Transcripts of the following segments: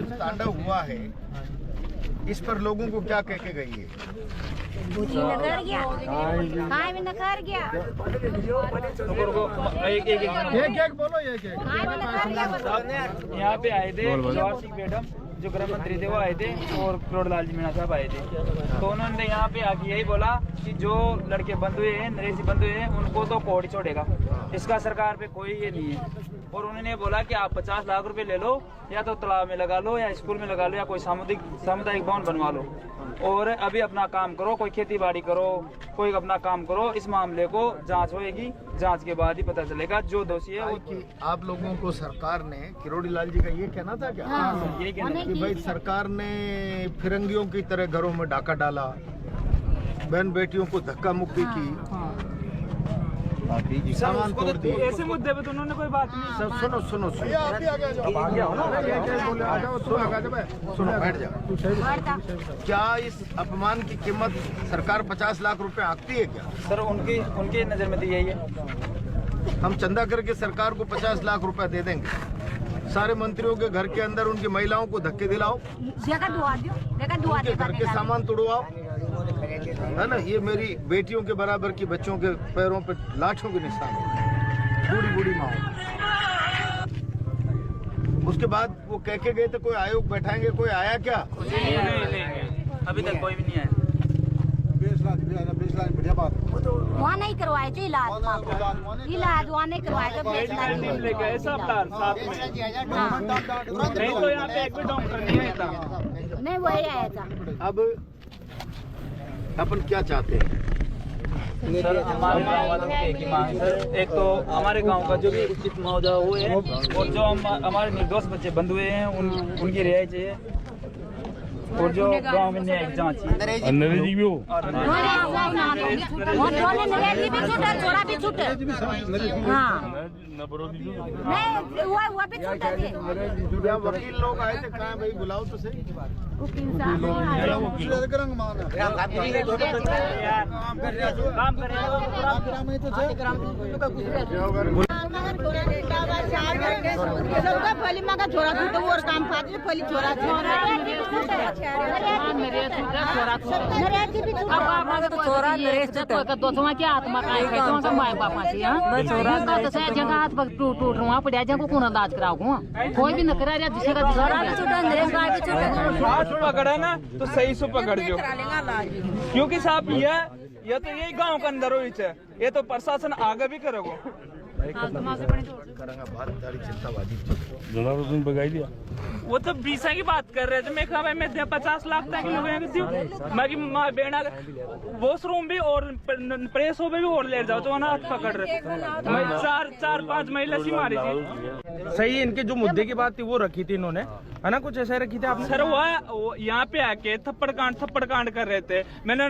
कुछ तांडव हुआ है, इस पर लोगों को क्या कह के गई है? एक बोलो यहाँ पे आए थे जवाहर सिंह मैडम जो गृह मंत्री थे वो आए थे और करोड़लाल जी मीणा साहब आए थे। तो उन्होंने यहाँ पे आके यही बोला कि जो लड़के बंद हुए हैं, नरेश बंद हुए हैं, उनको तो कोर्ट छोड़ेगा, इसका सरकार पे कोई ये नहीं है। और उन्होंने बोला कि आप 50 लाख रुपए ले लो, या तो तालाब में लगा लो, या स्कूल में लगा लो, या कोई सामुदायिक भवन बनवा लो, और अभी अपना काम करो, कोई खेती बाड़ी करो, कोई अपना काम करो। इस मामले को जांच होएगी, जांच के बाद ही पता चलेगा जो दोषी है वो। आप लोगों को सरकार ने, किरोड़ी लाल जी का ये कहना था क्या? यही कहना कि भाई सरकार ने फिरंगियों की तरह घरों में डाका डाला, बहन बेटियों को धक्का मुक्की की, सामान तोड़ दिए। ऐसे मुद्दे पे तो उन्होंने कोई बात नहीं। सब सुनो बैठ जाओ। क्या इस अपमान की कीमत सरकार 50 लाख रुपए आंकती है क्या? सर उनकी नजर में तो यही है। हम चंदा करके सरकार को 50 लाख रुपए दे देंगे, सारे मंत्रियों के घर के अंदर उनकी महिलाओं को धक्के दिलाओ, उनके घर के सामान तोड़वाओ, है ना? ये मेरी बेटियों के बराबर की बच्चों के पैरों पे लाठों के निशान, बूढ़ी माँ। उसके बाद वो कह के गए थे कोई आयोग बैठाएंगे, कोई आया क्या? नहीं, अभी तक कोई भी नहीं आया। 20 लाख बढ़िया बात। वहाँ नहीं करवाए जो इलाज वहाँ नहीं करवाए जो 20 लाख लेके आए सब साथ में। नहीं तो यहाँ पे एक भी डॉक्टर नहीं आया था। नहीं वही आया था। अब अपन क्या चाहते हैं? सर हमारे गाँव वालों की एक ही मांग सर, एक तो हमारे गांव का जो भी उचित मुआवजा हुए है, और जो हमारे निर्दोष बच्चे बंद हुए हैं उनकी रिहाई चाहिए, और जो गांव में न्यायिक जांच चाहिए। वकील लोग आए थे, कहाँ भाई बुलाओ तो सही। फली मगा छोरा छूटे और काम खाते फली छोरा छोरा दोस्तों की आत्मा का माय बापा से जगह हाथ टूट वहाँ पड़ा जगह को अंदाज कराओ कोई भी न करा जिसे पकड़ा ना तो सही से पकड़ दो, क्योंकि साहब ये तो यही गांव के अंदर हो, ये तो प्रशासन आगे भी करेगा। वो तो 20 की बात कर रहे थे, मैं कहा भाई मैं 50 लाख तक लोग बेड़ा वॉशरूम भी और प्रेस हो भी और ले जाओ तो वहाँ हाथ पकड़ रहे, 4-5 महिला सी मारी थी। सही, इनके जो मुद्दे की बात थी वो रखी थी इन्होंने, है ना? कुछ ऐसा रखी थी आपने? सर वो यहाँ पे आके थप्पड़ कांड कर रहे थे। मैंने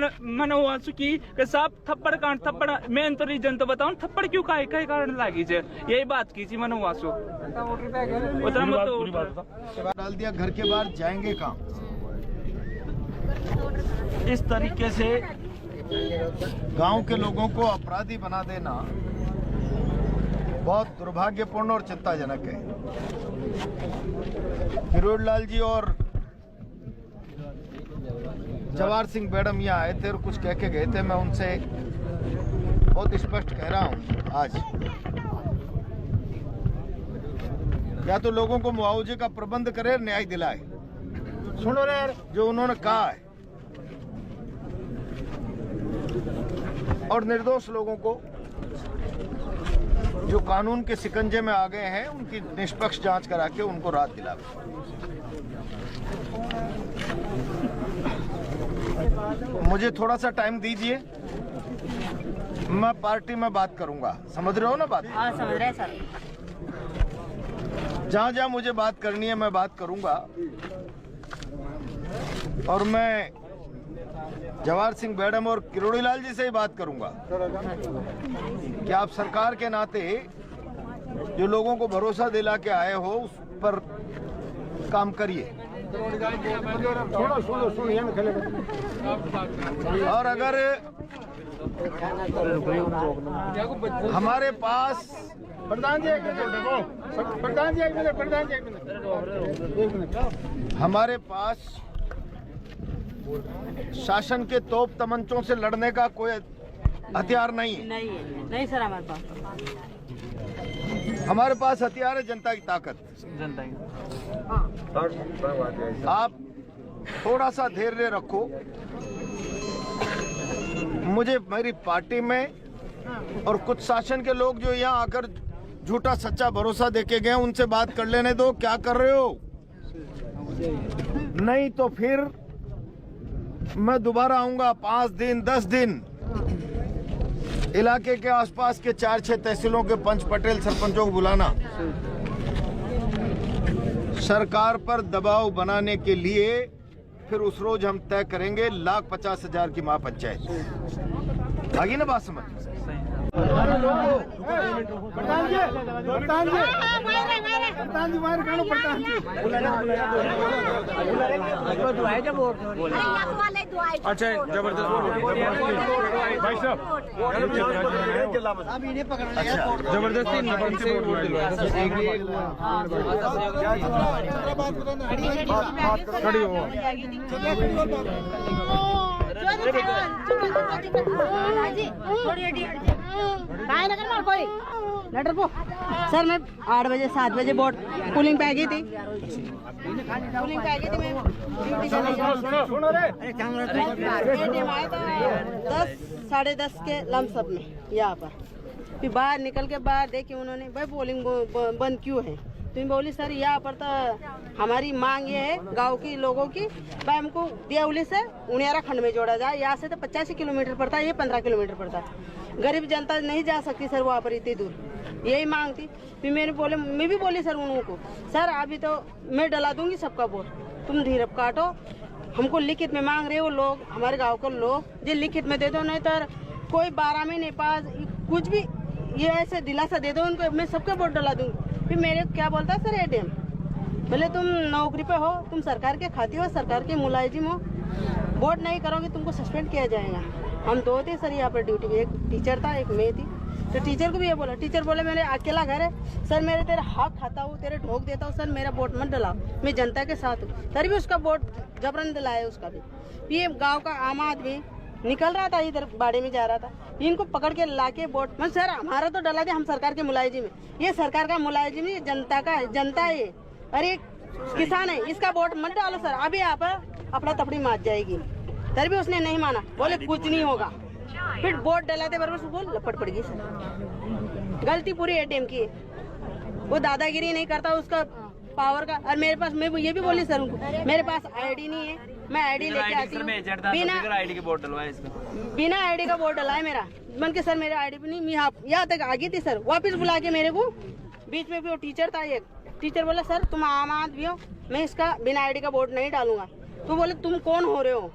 वो की साहब थप्पड़ मैं तो रीजन तो बताऊं, थप्पड़ क्यों कई कारण लागी जे, यही बात की थी मैंने वासु डाल दिया। घर के बाहर जाएंगे कहाँ? इस तरीके से गांव के लोगों को अपराधी बना देना बहुत दुर्भाग्यपूर्ण और चिंताजनक है। किरोड़ी लाल जी और जवाहर सिंह मैडम यहाँ आए थे और कुछ कह के गए थे। मैं उनसे बहुत स्पष्ट कह रहा हूँ आज, या तो लोगों को मुआवजे का प्रबंध करे, न्याय दिलाए। सुनो रे यार, जो उन्होंने कहा है, और निर्दोष लोगों को जो कानून के शिकंजे में आ गए हैं उनकी निष्पक्ष जांच करा के उनको राहत दिलावे। मुझे थोड़ा सा टाइम दीजिए, मैं पार्टी में बात करूंगा। समझ रहे हो ना बात? हाँ समझ रहे सर। जहाँ जहाँ मुझे बात करनी है मैं बात करूंगा, और मैं जवाहर सिंह मैडम और किरोड़ी लाल जी से ही बात करूंगा कि आप सरकार के नाते जो लोगों को भरोसा दिला के आए हो उस पर काम करिए। और अगर हमारे पास प्रधान जी एक मिनट देखो, प्रधान जी एक मिनट, प्रधान जी एक मिनट। हमारे पास शासन के तोप तमंचों से लड़ने का कोई हथियार नहीं है। नहीं सर हमारे पास। हमारे पास हथियार है जनता की ताकत। जनता की आप थोड़ा सा धैर्य रखो। मुझे मेरी पार्टी में और कुछ शासन के लोग जो यहाँ आकर झूठा सच्चा भरोसा देके गए उनसे बात कर लेने दो। क्या कर रहे हो? नहीं तो फिर मैं दोबारा आऊंगा 5 दिन 10 दिन। इलाके के आसपास के 4-6 तहसीलों के पंच पटेल सरपंचों को बुलाना, सरकार पर दबाव बनाने के लिए। फिर उस रोज हम तय करेंगे 1,50,000 की महापंचायत। आगे ना बात समझ? प्रधान जी, प्रधान जी, प्रधान जी बाहर काढो, प्रधान जी। अच्छा जबरदस्त भाई साहब, जबरदस्ती नफरत से वोट दिलवाया। खड़ी हो सर मैं 8 बजे 7 बजे वोट पोलिंग पे आ गई थी। पोलिंग पे आ गई थी मैं ड्यूटी आया था 10 साढ़े 10 के लमसम में यहाँ पर। फिर बाहर निकल के बाहर देखी उन्होंने, भाई पोलिंग बंद क्यों है? तो बोली सर यहाँ पर तो हमारी मांग ये है गांव की लोगों की, भाई हमको देवली से उनियारा खंड में जोड़ा जाए। यहाँ से तो 85 किलोमीटर पड़ता है, ये 15 किलोमीटर पड़ता है। गरीब जनता नहीं जा सकती सर वहाँ पर इतनी दूर। यही मांग थी। फिर मैं भी बोली सर उन लोगों को, सर अभी तो मैं डला दूंगी सबका वोट, तुम धीरज काटो। हमको लिखित में मांग रहे हो लोग, हमारे गाँव के लोग, जो लिखित में दे दो, नहीं तो कोई 12 महीने पास कुछ भी ये ऐसे दिलासा दे दो उनको, मैं सबका वोट डला दूंगी। फिर मेरे क्या बोलता है सर एडीएम, बोले तुम नौकरी पे हो, तुम सरकार के खाती हो, सरकार के मुलाजिम हो, वोट नहीं करोगे तुमको सस्पेंड किया जाएगा। हम 2 थे सर यहाँ पर ड्यूटी पे, एक टीचर था एक मैं थी। तो टीचर को भी ये बोला, टीचर बोले मेरे अकेला घर है सर, मेरे तेरा हक खाता हूँ, तेरे ढोक देता हूँ सर, मेरा वोट मत डलाओ, मैं जनता के साथ हूँ। सर भी उसका वोट जबरन दिलाया उसका भी। ये गाँव का आम आदमी निकल रहा था, इधर बाड़े में जा रहा था, इनको पकड़ के लाके वोट, मैं सर हमारा तो डला दे, हम सरकार के मुलाजिम है। ये सरकार का मुलाजिम है, जनता का है, जनता है ये। अरे किसान है, इसका वोट मत डालो सर, अभी यहाँ पर अपना तपड़ी मार जाएगी। सर भी उसने नहीं माना, बोले कुछ नहीं होगा। फिर वोट डलाते बराबर बोल लपट पड़ गई सर। गलती पूरी एटीएम की है, वो दादागिरी नहीं करता उसका पावर का। और मेरे पास, मैं ये भी बोली सर उनको, मेरे पास आईडी नहीं है, मैं आईडी लेके आती हूँ बिना आईडी के वोट डलवाए, बिना आईडी का वोट डलाए मेरा मन के। सर मेरे आईडी पे नहीं, मैं यहाँ तक आ गई थी सर, वापस बुला के मेरे को बीच में भी वो टीचर था एक, टीचर बोला सर तुम आम आदमी हो, मैं इसका बिना आईडी का वोट नहीं डालूंगा। तो बोले तुम कौन हो रहे हो,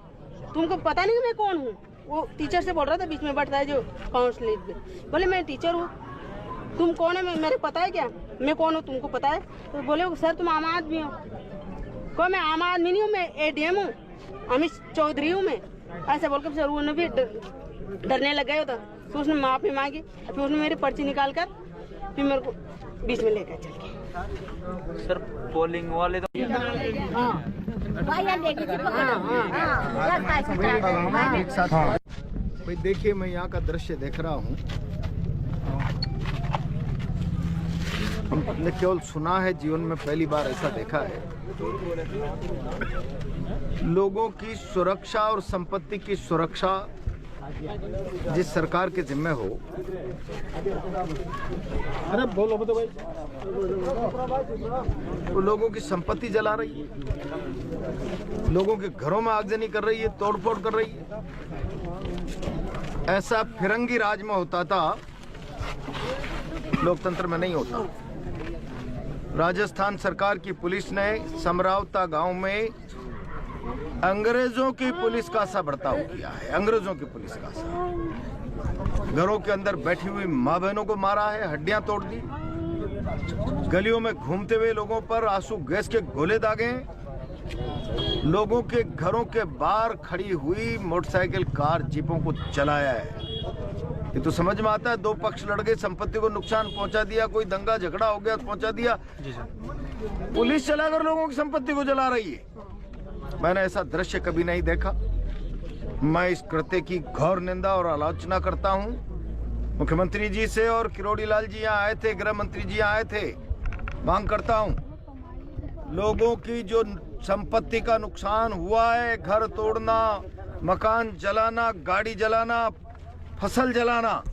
तुमको पता नहीं मैं कौन हूँ? वो टीचर से बोल रहा था, बीच में बैठता है जो काउंसलर, बोले मैं टीचर हूँ, तुम कौन है? मेरे पता है क्या मैं कौन हूँ, तुमको पता है? तो बोले सर तुम आम आदमी हो। को मैं आम आदमी नहीं हूँ, मैं एडीएम हूँ, अमित चौधरी हूँ मैं, ऐसे बोल के सर उन्होंने भी डरने लग गए होता। तो उसने माफी मांगी, फिर उसने मेरी पर्ची निकाल कर फिर मेरे को बीच में लेकर चल गए। सर पोलिंग वाले तो एक साथ भाई देखिए, मैं यहाँ का दृश्य देख रहा हूँ। हमने केवल सुना है, जीवन में पहली बार ऐसा देखा है। लोगों की सुरक्षा और संपत्ति की सुरक्षा जिस सरकार के जिम्मे हो, अरे बोलो भाई, वो लोगों की संपत्ति जला रही है, लोगों के घरों में आगजनी कर रही है, तोड़फोड़ कर रही है। ऐसा फिरंगी राज में होता था, लोकतंत्र में नहीं होता। राजस्थान सरकार की पुलिस ने समरावता गांव में अंग्रेजों की पुलिस का सा बर्ताव किया है, अंग्रेजों की पुलिस का सा। घरों के अंदर बैठी हुई माँ बहनों को मारा है, हड्डियां तोड़ दी, गलियों में घूमते हुए लोगों पर आंसू गैस के गोले दागे, लोगों के घरों के बाहर खड़ी हुई मोटरसाइकिल कार जीपों को जलाया है। ये तो समझ में आता है, दो पक्ष लड़ गए, संपत्ति को नुकसान पहुंचा दिया, कोई दंगा झगड़ा हो गया तो पहुंचा दिया। जी सर। पुलिस चलाकर लोगों की संपत्ति को जला रही है। मैंने ऐसा दृश्य कभी नहीं देखा। मैं इस कृत्य की घोर निंदा और आलोचना करता हूं। मुख्यमंत्री जी से और किरोड़ी लाल जी यहाँ आए थे, गृह मंत्री जी यहाँ आए थे। मांग करता हूं, लोगों की जो संपत्ति का नुकसान हुआ है, घर तोड़ना, मकान जलाना, गाड़ी जलाना, फसल जलाना,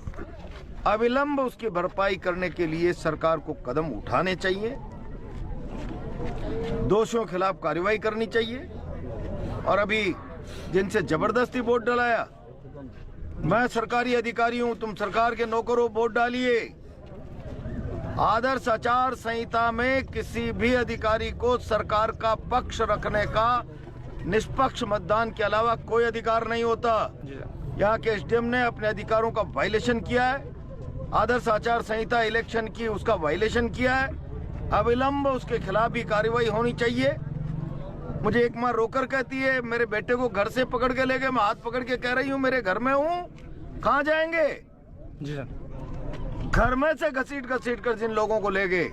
अविलंब उसकी भरपाई करने के लिए सरकार को कदम उठाने चाहिए। दोषियों के खिलाफ कार्रवाई करनी चाहिए। और अभी जिनसे जबरदस्ती वोट डलाया, मैं सरकारी अधिकारी हूं, तुम सरकार के नौकर हो, वोट डालिए। आदर्श आचार संहिता में किसी भी अधिकारी को सरकार का पक्ष रखने का निष्पक्ष मतदान के अलावा कोई अधिकार नहीं होता। यहाँ के एसडीएम ने अपने अधिकारों का वायलेशन किया है। आदर्श आचार संहिता इलेक्शन की उसका वायलेशन किया है। अविलंब उसके खिलाफ भी कार्रवाई होनी चाहिए। मुझे एक माँ रोकर कहती है, मेरे बेटे को घर से पकड़ के ले गए, मैं हाथ पकड़ के कह रही हूँ मेरे घर में हूँ, कहाँ जाएंगे? जी सर। घर में से घसीट कर जिन लोगों को ले गए,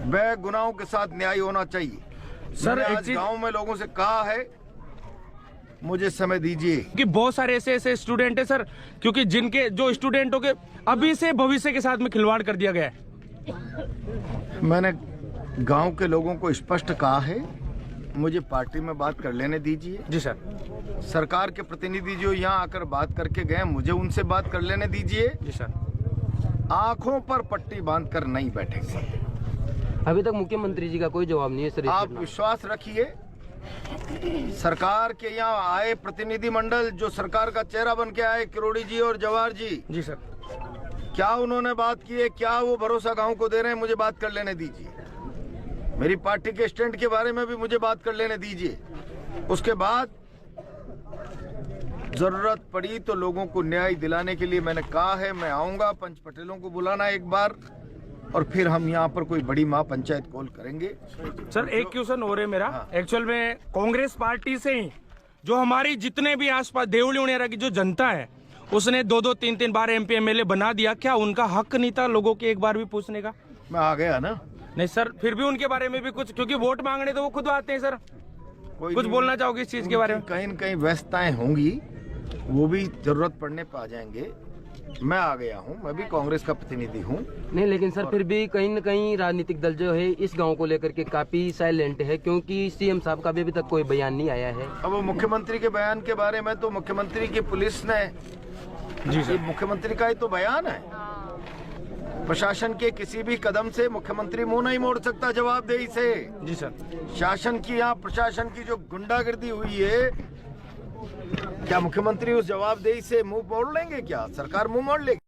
वह गुनाहों के साथ न्याय होना चाहिए। सर, मैंने एक आज चीज- गांव में लोगों से कहा है, मुझे समय दीजिए। कि बहुत सारे ऐसे स्टूडेंट है सर, क्योंकि जिनके जो स्टूडेंटों के अभी से भविष्य के साथ में खिलवाड़ कर दिया गया है। मैंने गांव के लोगों को स्पष्ट कहा है, मुझे पार्टी में बात कर लेने दीजिए। जी सर। सरकार के प्रतिनिधि जो यहाँ आकर बात करके गए, मुझे उनसे बात कर लेने दीजिए। जी सर। आंखों पर पट्टी बांधकर नहीं बैठेंगे। अभी तक मुख्यमंत्री जी का कोई जवाब नहीं है सर। आप विश्वास रखिए, सरकार के यहाँ आए प्रतिनिधि मंडल जो सरकार का चेहरा बन के आए, किरोड़ी जी और जवाहर जी, जी सर। क्या उन्होंने बात की है, क्या वो भरोसा गांव को दे रहे हैं, मुझे बात कर लेने दीजिए। मेरी पार्टी के स्टैंड के बारे में भी मुझे बात कर लेने दीजिए। उसके बाद जरूरत पड़ी तो लोगों को न्याय दिलाने के लिए मैंने कहा है, मैं आऊंगा। पंच पटेलों को बुलाना एक बार, और फिर हम यहाँ पर कोई बड़ी महापंचायत कॉल करेंगे। सर, एक क्वेश्चन हो रहा है मेरा। एक्चुअल में कांग्रेस पार्टी से ही जो हमारी जितने भी आसपास देवली उड़ेरा की जो जनता है, उसने 2-2, 3-3 बार MP MLA बना दिया। क्या उनका हक नहीं था लोगों के एक बार भी पूछने का? मैं आ गया ना। नहीं सर, फिर भी उनके बारे में भी कुछ, क्योंकि वोट मांगने तो वो खुद आते हैं सर। कुछ बोलना चाहोगे इस चीज के बारे में? कहीं न कहीं व्यस्तताएं होंगी, वो भी जरूरत पड़ने पर आ जाएंगे। मैं आ गया हूँ, मैं भी कांग्रेस का प्रतिनिधि हूँ। नहीं, लेकिन सर फिर भी कहीं न कहीं राजनीतिक दल जो है इस गांव को लेकर के काफी साइलेंट है, क्योंकि सीएम साहब का भी अभी तक कोई बयान नहीं आया है। अब वो मुख्यमंत्री के बयान के बारे में तो मुख्यमंत्री की पुलिस ने, जी ये मुख्यमंत्री का ही तो बयान है। प्रशासन के किसी भी कदम से मुख्यमंत्री मुंह नहीं मोड़ सकता जवाबदेही से। जी सर। शासन की, यहाँ प्रशासन की जो गुंडागर्दी हुई है, क्या मुख्यमंत्री उस जवाबदेही से मुंह मोड़ लेंगे? क्या सरकार मुंह मोड़ लेगी?